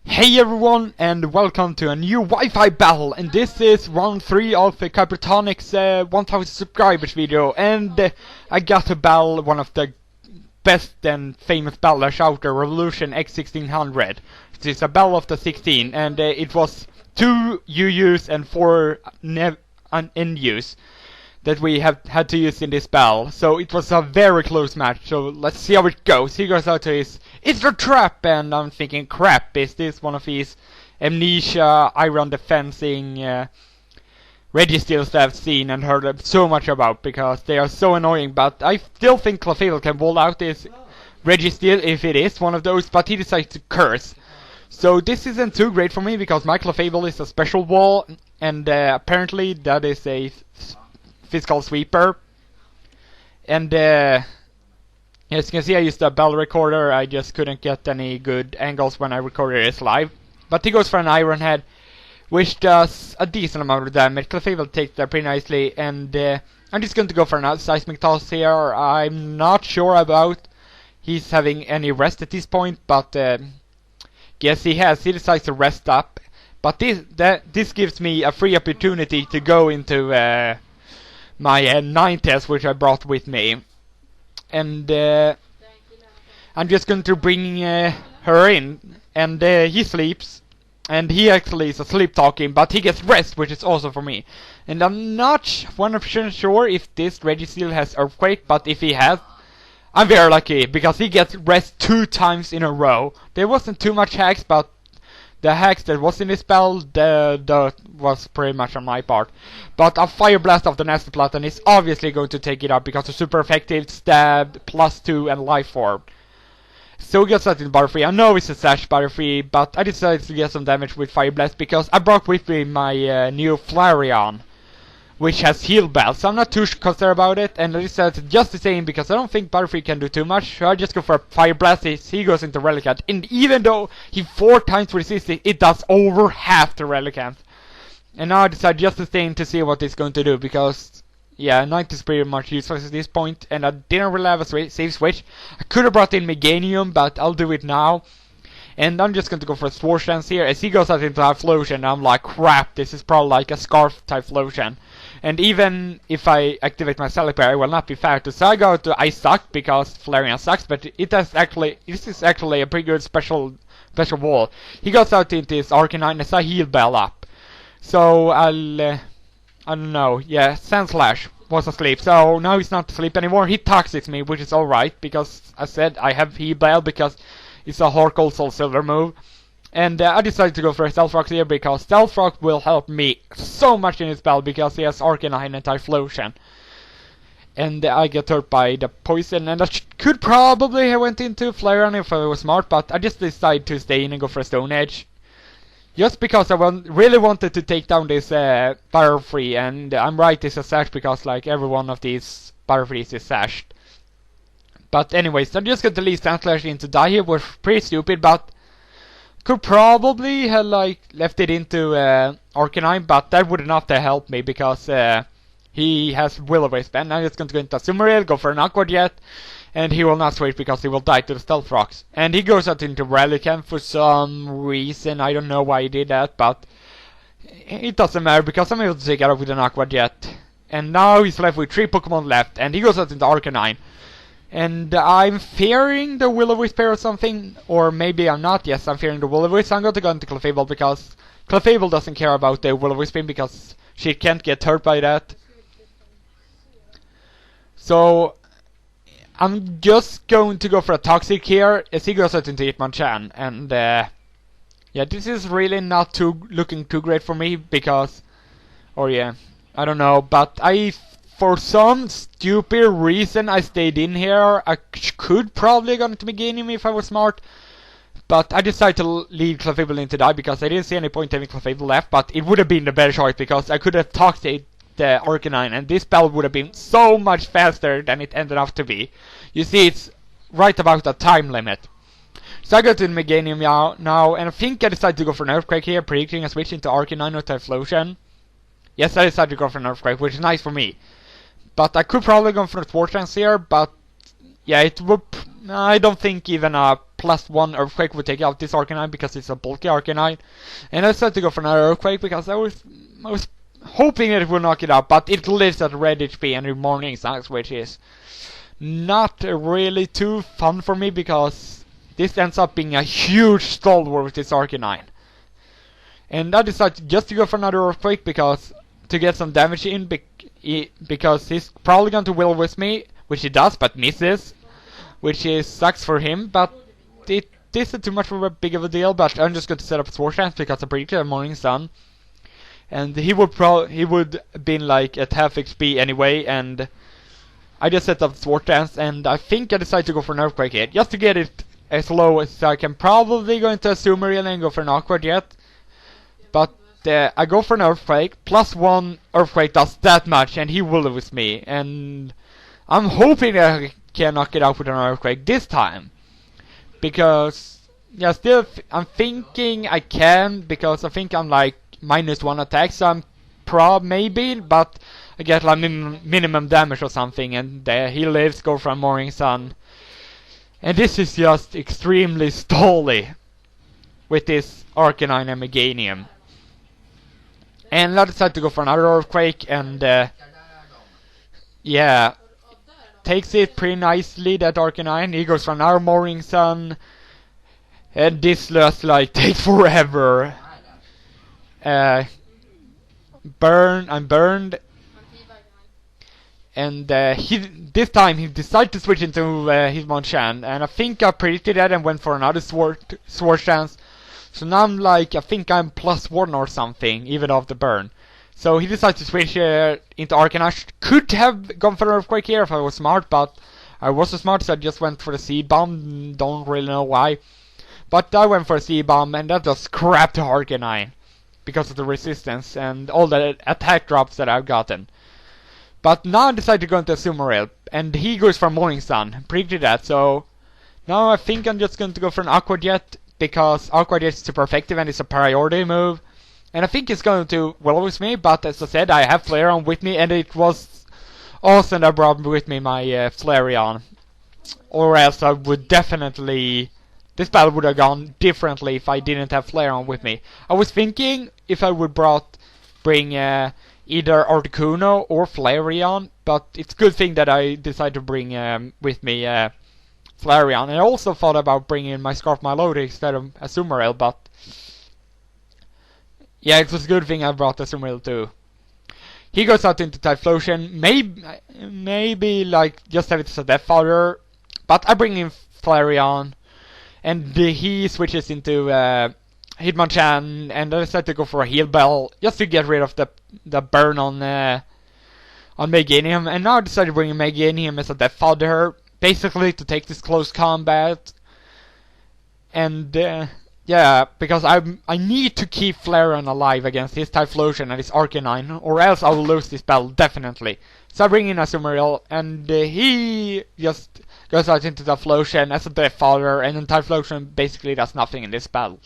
Hey everyone, and welcome to a new Wi-Fi battle, and this is round 3 of the Kyprotonics 1000 subscribers video, and I got to battle one of the best and famous battlers out there, revolutionX1600. It is a battle of the 16, and it was 2 UUs and 4 NUs that we have had to use in this battle. So it was a very close match, so let's see how it goes. He goes out to his "It's a trap," and I'm thinking, crap, is this one of these amnesia, iron defensing registils that I've seen and heard so much about, because they are so annoying. But I still think Clefable can pull out this registil if it is one of those, but he decides to curse. So this isn't too great for me, because my Clefable is a special wall, and apparently that is a physical sweeper. And as you can see, I used a bell recorder. I just couldn't get any good angles when I recorded this live. But he goes for an Iron Head, which does a decent amount of damage. Clefable takes that pretty nicely, and I'm just going to go for an seismic toss here. I'm not sure about he's having any rest at this point, but yes, he has. He decides to rest up. But this gives me a free opportunity to go into my 9 test, which I brought with me. And I'm just going to bring her in, and he sleeps, and he actually is asleep talking, but he gets rest, which is awesome for me. And I'm not 100% sure if this Registeel has Earthquake, but if he has, I'm very lucky, because he gets rest 2 times in a row. There wasn't too much hacks, but the hacks that was in this spell, that was pretty much on my part. But a Fire Blast of the Nasty Platinum is obviously going to take it up, because it's super effective, stab, +2, and life orb. So he gets that in Butterfree. I know it's a Sash Butterfree, but I decided to get some damage with Fire Blast, because I brought with me my new Flareon, which has Heal Bell, so I'm not too concerned about it, and I decided just the same, because I don't think Butterfree can do too much, so I just go for a Fire Blast. He goes into Relicanth, and even though he 4 times resisted, it does over half the Relicanth. And now I decide just the same to see what it's going to do, because, yeah, Night is pretty much useless at this point, and I didn't really have a save switch. I could have brought in Meganium, but I'll do it now. And I'm just going to go for a Swords Dance here, as he goes out into Typhlosion, and I'm like, crap, this is probably like a Scarf Typhlosion. And even if I activate my Celeber, I will not be faster. So I go to I Suck, because Flareon sucks, but this is actually a pretty good special wall. He goes out into his Arcanine as I Heal Bell up. So I don't know, yeah, Sandslash was asleep, so now he's not asleep anymore. He toxics me, which is alright, because I said I have Heal Bell, because it's a Horkle Soul Silver move. And I decided to go for a Stealth Rock here, because Stealth Rock will help me so much in this battle, because he has Arcanine and Typhlosion. And I get hurt by the poison, and I could probably have went into Flareon if I was smart, but I just decided to stay in and go for a Stone Edge. Just because I really wanted to take down this Butterfree, and I'm right, it's a Sash, because like every one of these Butterfrees is sashed. But anyways, I'm just going to leave Sandslash in to die here, which was pretty stupid, but could probably have like left it into Arcanine, but that would not have helped me, because he has Will-O-Wisp. And I'm just going to go into Azumarill, go for an Aqua Jet, and he will not switch because he will die to the Stealth Rocks. And he goes out into Relicanth for some reason. I don't know why he did that, but it doesn't matter, because I'm able to take it out with an Aqua Jet. And now he's left with 3 Pokemon left, and he goes out into Arcanine. And I'm fearing the Will-O-Wisp or something, or maybe I'm not. Yes, I'm fearing the Will-O-Wisp. I'm going to go into Clefable, because Clefable doesn't care about the Will-O-Wisp, because she can't get hurt by that. So I'm just going to go for a Toxic here, as he goes out into Hitmonchan. And yeah, this is really not looking too great for me, because, or yeah, I don't know, but for some stupid reason I stayed in here. I could probably gone to Meganium if I was smart, but I decided to leave Clefable in to die, because I didn't see any point having Clefable left, but it would have been the better choice, because I could have toxic the Arcanine, and this spell would have been so much faster than it ended up to be. You see, it's right about the time limit. So I go to Meganium now, and I think I decided to go for an Earthquake here, predicting a switch into Arcanine or Typhlosion. Yes, I decided to go for an Earthquake, which is nice for me. But I could probably go for a Swords Dance here, but yeah, it would. I don't think even a +1 Earthquake would take out this Arcanine because it's a bulky Arcanine. And I decided to go for another Earthquake because I was hoping that it would knock it out, but it lives at red HP and Morning Sun, which is not really too fun for me because this ends up being a huge stalwart with this Arcanine. And I decided just to go for another Earthquake because to get some damage in, because he's probably going to Will-O-Wisp me, which he does, but misses, which is sucks for him, but it isn't too much of a big of a deal. But I'm just going to set up Sword Dance because I predicted a Morning Sun, and he would been like at half HP anyway, and I just set up Sword Dance, and I think I decided to go for an Earthquake here, just to get it as low as I can. Probably going to assume really and go for an Aqua Jet, but I go for an Earthquake. +1 Earthquake does that much, and he will with me, and I'm hoping that I can knock it out with an Earthquake this time, because yeah, still I'm thinking I can, because I think I'm like -1 attack, so I'm maybe, but I get like minimum damage or something, and he lives, go for a Morning Sun, and this is just extremely stally with this Arcanine and Meganium. And I decided to go for another Earthquake, and yeah, takes it pretty nicely, that Arcanine. He goes for another Morning Sun, and this just like takes forever. I'm burned, and this time he decided to switch into Hitmonchan, and I think I predicted that and went for another Sword Dance. So now I'm like, I think I'm +1 or something, even off the burn. So he decided to switch into Arcanine. Could have gone for an Earthquake here if I was smart, but I wasn't smart, so I just went for the C-Bomb. Don't really know why. But I went for a C-Bomb, and that just crap to Arcanine because of the resistance and all the attack drops that I've gotten. But now I decided to go into Azumarill, and he goes for Morning Sun. Predicted that, so now I think I'm just going to go for an Aqua Jet, because Aqua Jet is super effective and it's a priority move. And I think it's going to Will-O-Wisp me, but as I said, I have Flareon with me, and it was awesome that I brought with me my Flareon. Or else I would definitely... This battle would have gone differently if I didn't have Flareon with me. I was thinking if I would bring either Articuno or Flareon, but it's a good thing that I decided to bring with me Flareon. And I also thought about bringing my Scarf Milotic instead of Azumarill, but yeah, it was a good thing I brought Azumarill too. He goes out into Typhlosion, maybe like just have it as a Death Fodder, but I bring in Flareon, and he switches into Hitmonchan, and I decided to go for a Heal Bell just to get rid of the burn on Meganium. And now I decided to bring in Meganium as a Death Fodder, basically to take this close combat. And yeah, because I need to keep Flareon alive against his Typhlosion and his Arcanine, or else I will lose this battle definitely. So I bring in Azumarill, and he just goes out into Typhlosion as a Death Fodder, and then Typhlosion basically does nothing in this battle.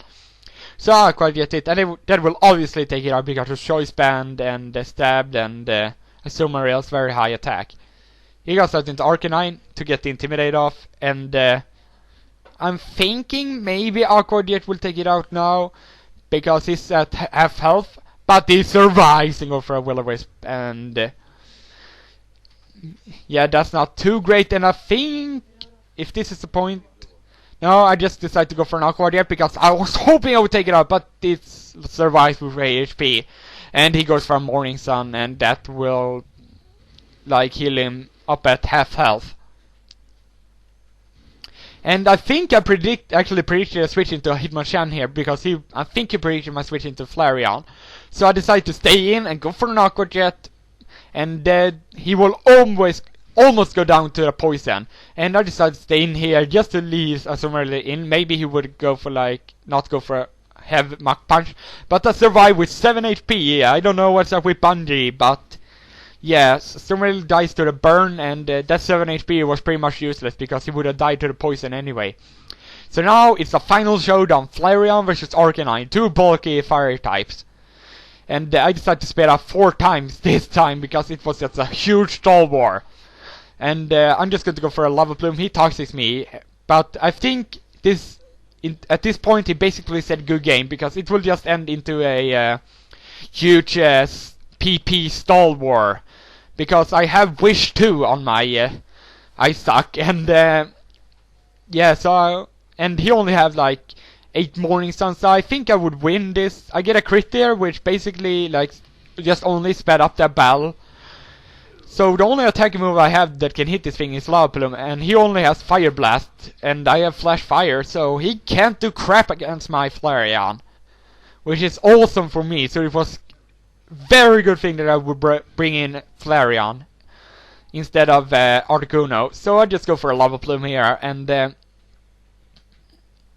So I quite get it, and that will obviously take it out because of Choice Band and Stabbed and Azumarill's very high attack. He goes out into Arcanine to get the Intimidate off, and I'm thinking maybe Aqua Jet will take it out now because he's at half health, but he survives and goes for a Will-O-Wisp, and yeah, that's not too great. And I think if this is the point, no, I just decided to go for an Aqua Jet because I was hoping I would take it out, but it survives with HP, and he goes for a Morning Sun, and that will like heal him up at half health. And I think I actually predicted a switch into Hitmonchan here, because I think he predicted my switch into Flareon. So I decided to stay in and go for an Aqua Jet, and he will almost go down to the poison. And I decided to stay in here just to leave Azumarill in. Maybe he would go for not go for a heavy Mach Punch, but I survived with 7 HP. I don't know what's up with Bungie, but yes, Azumarill dies to the burn, and that 7 HP was pretty much useless because he would have died to the poison anyway. So now it's a final showdown, Flareon versus Arcanine, two bulky fire types. And I decided to speed up 4 times this time because it was just a huge stall war. And I'm just going to go for a Lava Plume. He toxics me, but I think at this point he basically said good game, because it will just end into a huge PP stall war, because I have Wish 2 on my I suck, and yeah, so and he only have like 8 morning suns, so I think I would win this. I get a crit there, which basically like just only sped up that battle. So the only attacking move I have that can hit this thing is Lava Plume, and he only has Fire Blast, and I have Flash Fire, so he can't do crap against my Flareon, which is awesome for me. So it was very good thing that I would bring in Flareon instead of Articuno. So I just go for a Lava Plume here, and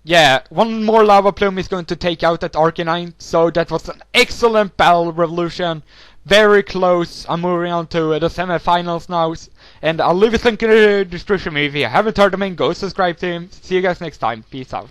yeah, one more Lava Plume is going to take out that Arcanine. So that was an excellent battle, Revolution. Very close. I'm moving on to the semifinals now, and I'll leave a link in the description if you haven't heard of him. Go subscribe to him. See you guys next time. Peace out.